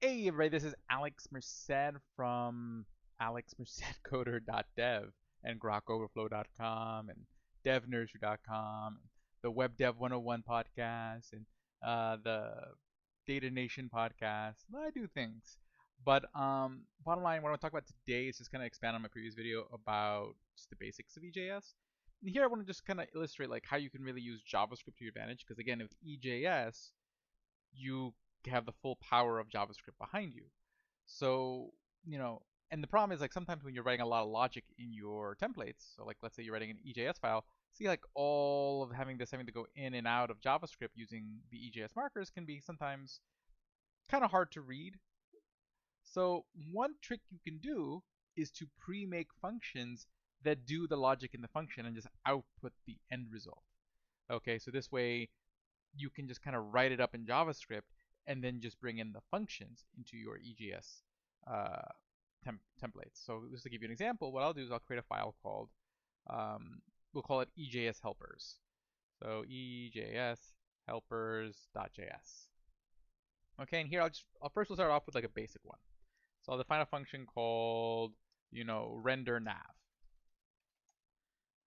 Hey everybody, this is Alex Merced from AlexMercedCoder.dev and GrokOverflow.com and DevNursery.com and the Web Dev 101 podcast and the Data Nation podcast. I do things. But bottom line, what I want to talk about today is just kind of expand on my previous video about just the basics of EJS. And here I want to just kind of illustrate like how you can really use JavaScript to your advantage, because again, with EJS, you have the full power of JavaScript behind you. So, and the problem is like sometimes when you're writing a lot of logic in your templates, so like let's say you're writing an EJS file, see like all of having to go in and out of JavaScript using the EJS markers can be sometimes kind of hard to read. So one trick you can do is to pre-make functions that do the logic in the function and just output the end result. Okay, so this way you can just kind of write it up in JavaScript and then just bring in the functions into your EJS templates. So just to give you an example, what I'll do is I'll create a file called, we'll call it EJS helpers. So EJS helpers.js. Okay, and here we'll start off with like a basic one. So I'll define a function called, render nav.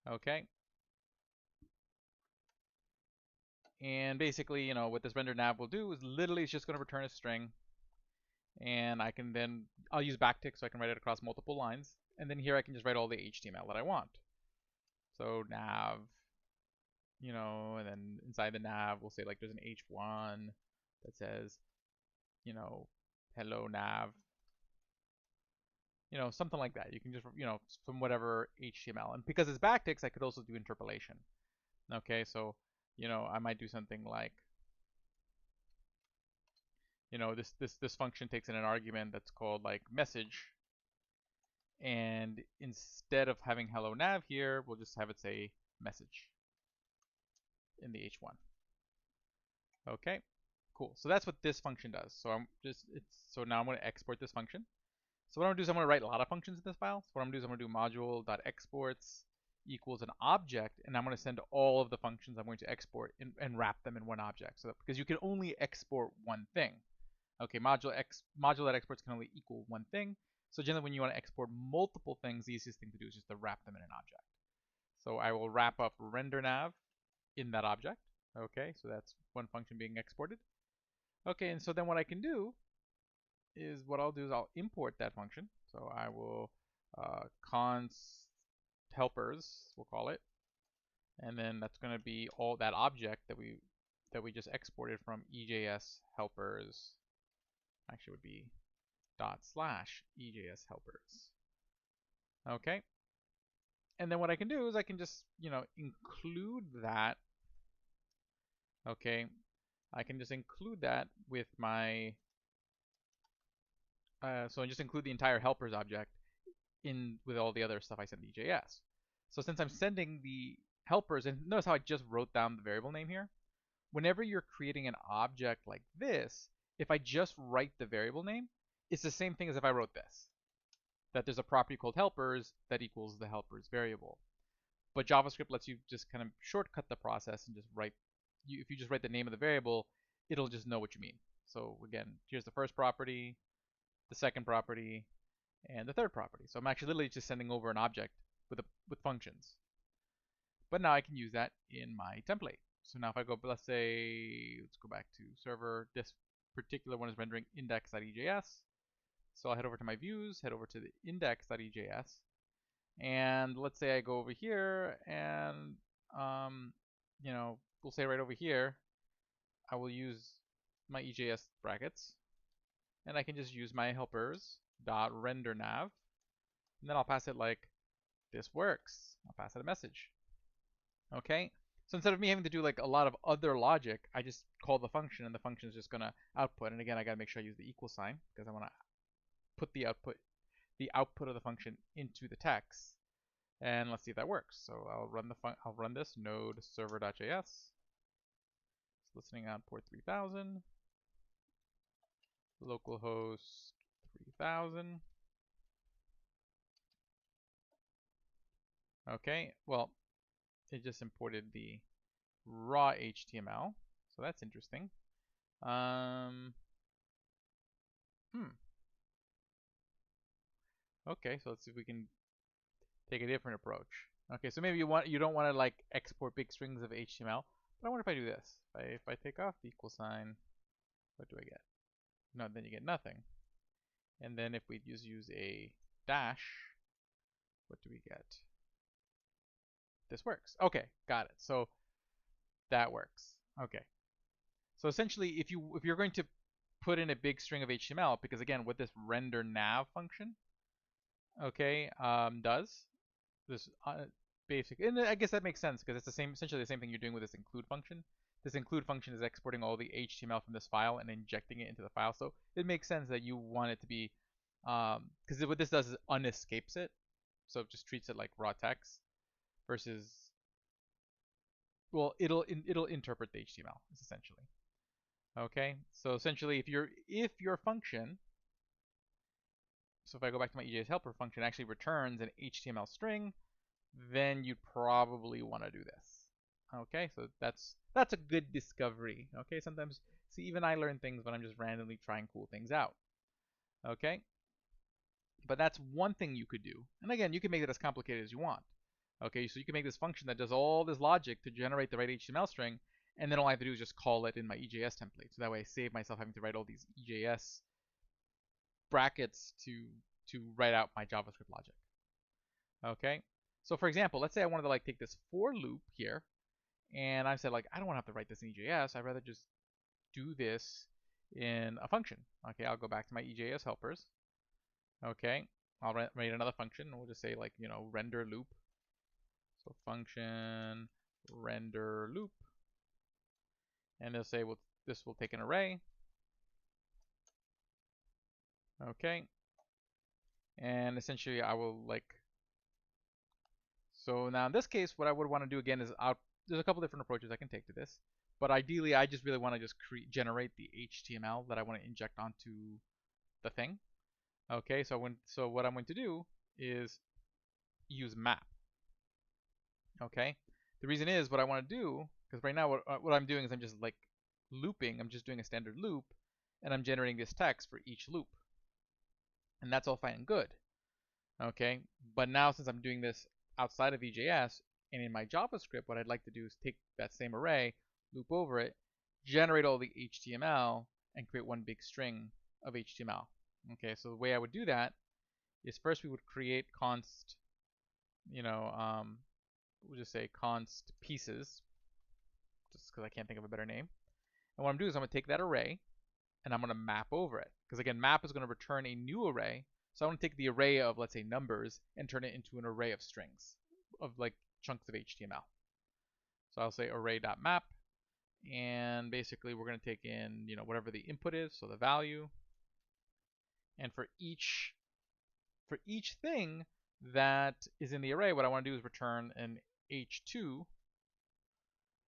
Okay. And basically, what this render nav will do is literally it's just going to return a string. And I'll use backtick so I can write it across multiple lines. And then here I can just write all the HTML that I want. So nav, and then inside the nav, we'll say like there's an h1 that says, hello nav, something like that. You can just, from whatever HTML. And because it's backticks, I could also do interpolation. Okay, so, I might do something like, this function takes in an argument that's called like message. And instead of having hello nav here, we'll just have it say message in the h1. Okay, cool. So that's what this function does. So now I'm going to export this function. So what I'm going to do is I'm going to write a lot of functions in this file. So what I'm going to do is I'm going to do module.exports equals an object, and I'm going to send all of the functions I'm going to export and wrap them in one object. So because you can only export one thing. Okay, module.exports can only equal one thing. So generally when you want to export multiple things, the easiest thing to do is just to wrap them in an object. So I will wrap up render nav in that object. Okay, so that's one function being exported. Okay, and so then what I can do is I'll import that function. So I will const helpers, we'll call it, and then that's going to be all that object that we just exported from EJS helpers. Actually, would be /EJS helpers. Okay, and then what I can do is I can just include that. Okay, I can just include that with my so I just include the entire helpers object in with all the other stuff I send to EJS. So since I'm sending the helpers, and notice how I just wrote down the variable name here. Whenever you're creating an object like this, if I just write the variable name, it's the same thing as if I wrote this. That there's a property called helpers that equals the helpers variable. But JavaScript lets you just kind of shortcut the process and just if you just write the name of the variable, it'll just know what you mean. So again, here's the first property, the second property, and the third property. So I'm actually literally just sending over an object with functions. But now I can use that in my template. So now if I go, let's go back to server. This particular one is rendering index.ejs. So I'll head over to my views, head over to the index.ejs. And let's say I go over here and, we'll say right over here, I will use my EJS brackets. And I can just use my helpers dot render nav. And then I'll pass it like, this works. I'll pass it a message. Okay, so instead of me having to do like a lot of other logic, I just call the function and the function is just going to output. And again, I got to make sure I use the equal sign because I want to put the output of the function into the text. And let's see if that works. So I'll run this node server.js. It's listening on port 3000, localhost 3000. Okay, well, it just imported the raw HTML, so that's interesting. Okay, so let's see if we can take a different approach. Okay, so maybe you don't want to like export big strings of HTML, but I wonder if I do this. If I take off the equal sign, what do I get? No, then you get nothing. And then if we just use a dash, what do we get? This works. Okay, got it. So that works. Okay. So essentially, if you're going to put in a big string of HTML, because again, what this render nav function, okay, does this basic, and I guess that makes sense because it's essentially the same thing you're doing with this include function. This include function is exporting all the HTML from this file and injecting it into the file. So it makes sense that you want it to be, because what this does is unescapes it, so it just treats it like raw text versus, well, it'll interpret the HTML essentially. Okay, so essentially, if your function, so if I go back to my EJS helper function, actually returns an HTML string, then you'd probably want to do this. Okay, so that's a good discovery. Okay, sometimes, see, even I learn things when I'm just randomly trying cool things out. Okay, but that's one thing you could do. And again, you can make it as complicated as you want. Okay, so you can make this function that does all this logic to generate the right HTML string, and then all I have to do is just call it in my EJS template. So that way I save myself having to write all these EJS brackets to write out my JavaScript logic. Okay, so for example, let's say I wanted to like take this for loop here, and I said like I don't want to have to write this in EJS. I'd rather just do this in a function. Okay, I'll go back to my EJS helpers. Okay, I'll write another function. We'll just say like render loop. So function render loop, and they'll say, well, this will take an array. Okay, and essentially I will like, so now in this case, what I would want to do again is there's a couple different approaches I can take to this, but ideally I just really want to just generate the HTML that I want to inject onto the thing. Okay, so what I'm going to do is use map. Okay, the reason is what I want to do, because right now what I'm doing is I'm just like looping. I'm just doing a standard loop, and I'm generating this text for each loop, and that's all fine and good. Okay, but now since I'm doing this outside of EJS and in my JavaScript, what I'd like to do is take that same array, loop over it, generate all the HTML, and create one big string of HTML. Okay, so the way I would do that is first we would create const, we'll just say const pieces, just because I can't think of a better name. And what I'm doing is I'm going to take that array and I'm going to map over it. Because again, map is going to return a new array. So I want to take the array of, let's say, numbers and turn it into an array of strings, of like chunks of HTML. So I'll say array.map, and basically we're going to take in, whatever the input is, so the value. And for each thing that is in the array, what I want to do is return an h2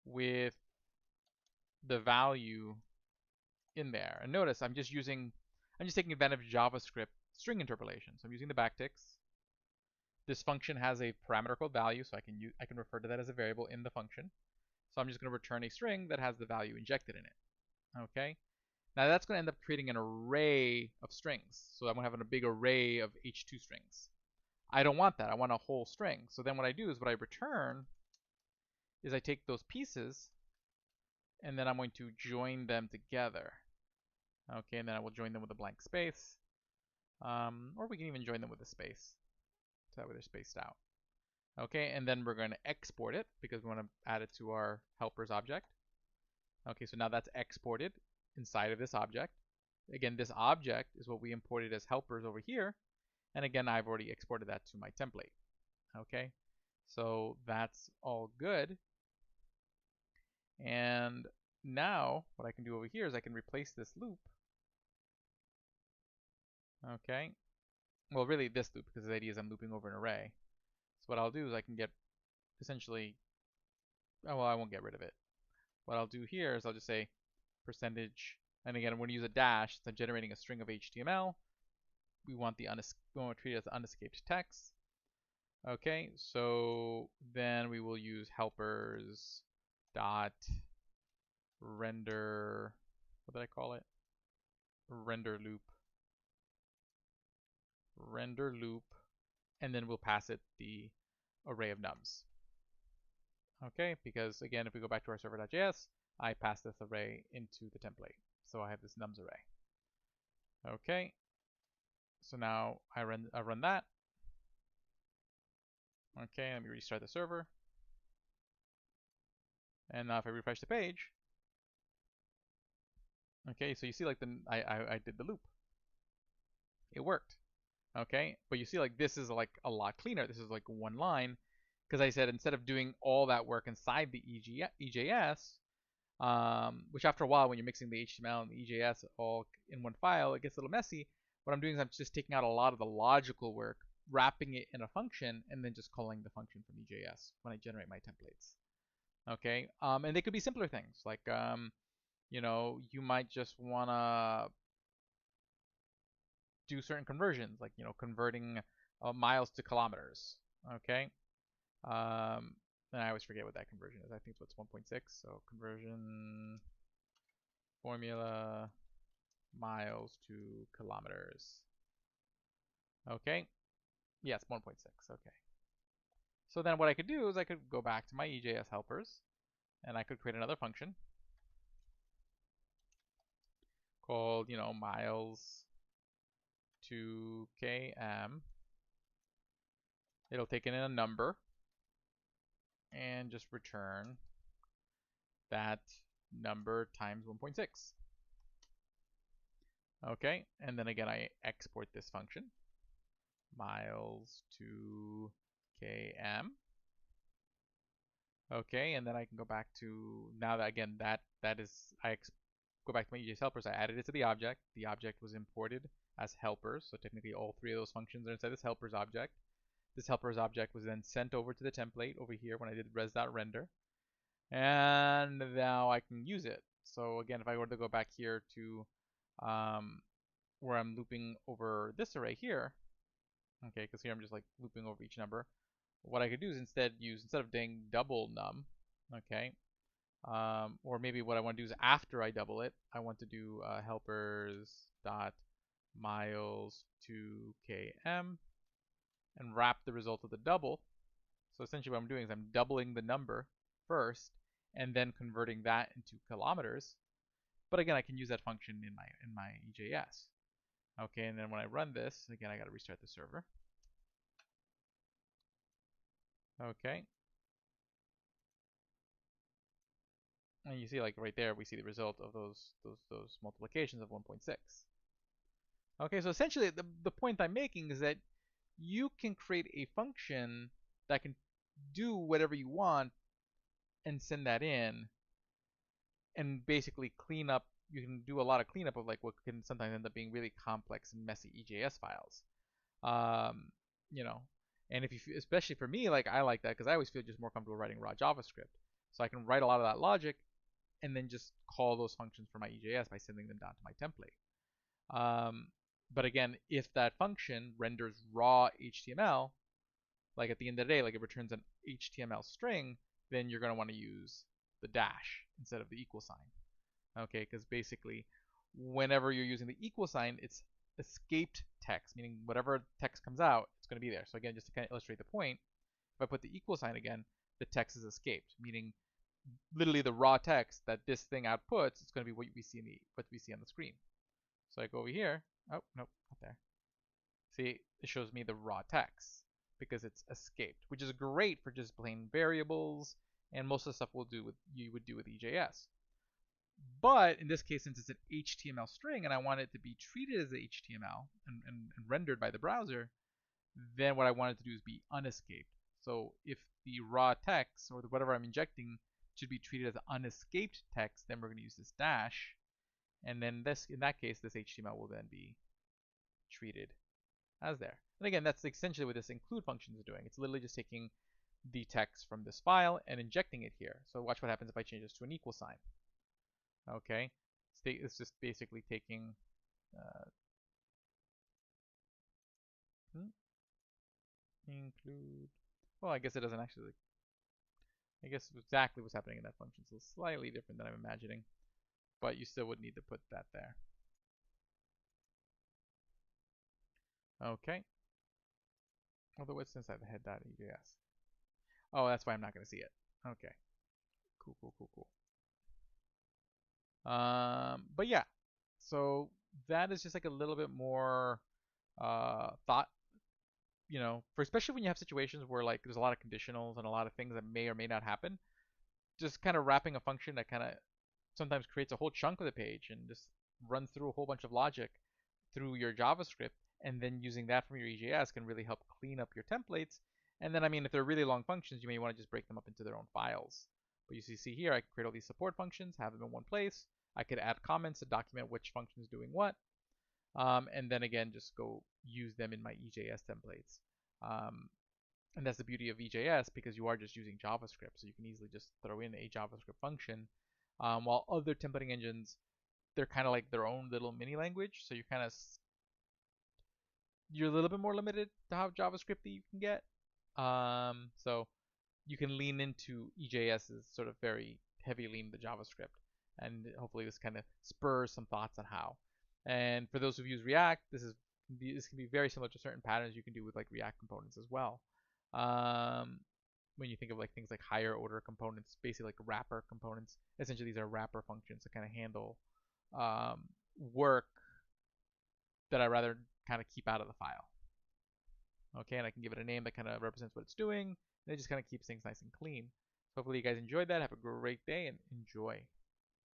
with the value in there. And notice I'm just taking advantage of JavaScript string interpolation. So I'm using the backticks. This function has a parameter called value, so I can refer to that as a variable in the function. So I'm just going to return a string that has the value injected in it. Okay. Now that's going to end up creating an array of strings. So I'm going to have a big array of h2 strings. I don't want that. I want a whole string. So then what I do is what I return is I take those pieces and then I'm going to join them together. Okay, and then I will join them with a blank space. Or we can even join them with a space. So that way they're spaced out. Okay, and then we're going to export it because we want to add it to our helpers object. Okay, so now that's exported inside of this object. Again, this object is what we imported as helpers over here. And again, I've already exported that to my template. Okay, so that's all good. And now what I can do over here is I can replace this loop. Okay, well, really this loop, because the idea is I'm looping over an array. So what I'll do is I can get essentially, oh, well, I won't get rid of it. What I'll do here is I'll just say percentage, and again, I'm going to use a dash since I'm generating a string of HTML. We want to treat it as unescaped text. Okay, so then we will use helpers dot render, what did I call it? Render loop. render loop, and then we'll pass it the array of nums. Okay, because again, if we go back to our server.js, I pass this array into the template. So I have this nums array. Okay, so now I run that. Okay, let me restart the server. And now if I refresh the page, okay, so you see like I did the loop. It worked. Okay, but you see like this is like a lot cleaner. This is like one line, because I said instead of doing all that work inside the EJS, which after a while when you're mixing the HTML and the EJS all in one file, it gets a little messy. What I'm doing is I'm just taking out a lot of the logical work, wrapping it in a function, and then just calling the function from EJS when I generate my templates. Okay, and they could be simpler things like, you know, you might just wanna do certain conversions, like, you know, converting miles to kilometers. Okay, and I always forget what that conversion is. I think it's what's 1.6. So conversion formula miles to kilometers. Okay, yes, 1.6. Okay. So then what I could do is I could go back to my EJS helpers, and I could create another function called, you know, miles to km. It'll take in a number and just return that number times 1.6. Okay, and then again I export this function, miles to km. Okay, and then I can go back to, now that again that is, go back to my EJS helpers, I added it to the object. The object was imported as helpers, so technically all three of those functions are inside this helpers object. This helpers object was then sent over to the template over here when I did res.render. And now I can use it. So again, if I were to go back here to where I'm looping over this array here, okay, because here I'm just like looping over each number. What I could do is instead of doing double num, okay, or maybe what I want to do is after I double it, I want to do helpers dot miles to km and wrap the result of the double. So essentially what I'm doing is I'm doubling the number first and then converting that into kilometers. But again, I can use that function in my EJS. Okay, and then when I run this, again, I got to restart the server. Okay. And you see, like right there, we see the result of those multiplications of 1.6. Okay, so essentially the point I'm making is that you can create a function that can do whatever you want and send that in, and basically clean up. You can do a lot of cleanup of like what can sometimes end up being really complex and messy EJS files. Um, you know, and if you, especially for me, like I like that because I always feel just more comfortable writing raw JavaScript, so I can write a lot of that logic and then just call those functions for my EJS by sending them down to my template. But again, if that function renders raw HTML, like at the end of the day, like it returns an HTML string, then you're going to want to use the dash instead of the equal sign. Okay, because basically, whenever you're using the equal sign, it's escaped text, meaning whatever text comes out, it's going to be there. So again, just to kind of illustrate the point, if I put the equal sign again, the text is escaped, meaning literally the raw text that this thing outputs is going to be what we see on the screen. So I go over here. Oh, nope, not there. See, it shows me the raw text because it's escaped, which is great for just plain variables and most of the stuff you would do with EJS. But in this case, since it's an HTML string and I want it to be treated as HTML and rendered by the browser, then what I wanted to do is be unescaped. So if the raw text or whatever I'm injecting should be treated as unescaped text, then we're going to use this dash. And then in that case, this HTML will then be treated as there. And again, that's essentially what this include function is doing. It's literally just taking the text from this file and injecting it here. So watch what happens if I change this to an equal sign. Okay, it's just basically taking include. Well, I guess it doesn't actually. I guess exactly what's happening in that function is slightly different than I'm imagining, but you still would need to put that there. Okay. Although it's inside the head.ejs. Oh, that's why I'm not going to see it. Okay. Cool, cool, cool, cool. But yeah, so that is just like a little bit more thought, for especially when you have situations where like there's a lot of conditionals and a lot of things that may or may not happen. Just kind of wrapping a function that kind of sometimes creates a whole chunk of the page and just runs through a whole bunch of logic through your JavaScript, and then using that from your EJS can really help clean up your templates. And then, I mean, if they're really long functions, you may want to just break them up into their own files. But you see here, I can create all these support functions, have them in one place. I could add comments to document which function is doing what. And then again, just go use them in my EJS templates. Um, and that's the beauty of EJS because you are just using JavaScript, so you can easily just throw in a JavaScript function. While other templating engines, they're kind of like their own little mini language, so you're a little bit more limited to how JavaScript you can get. So you can lean into EJS's sort of very heavy lean to JavaScript, and hopefully this kind of spurs some thoughts on how. And for those who use React, this can be very similar to certain patterns you can do with like React components as well. Um, when you think of like things like higher order components, basically like wrapper components, essentially these are wrapper functions that kind of handle um, work that I rather kind of keep out of the file. Okay, and I can give it a name that kind of represents what it's doing, and it just kind of keeps things nice and clean. So hopefully you guys enjoyed that. Have a great day and enjoy.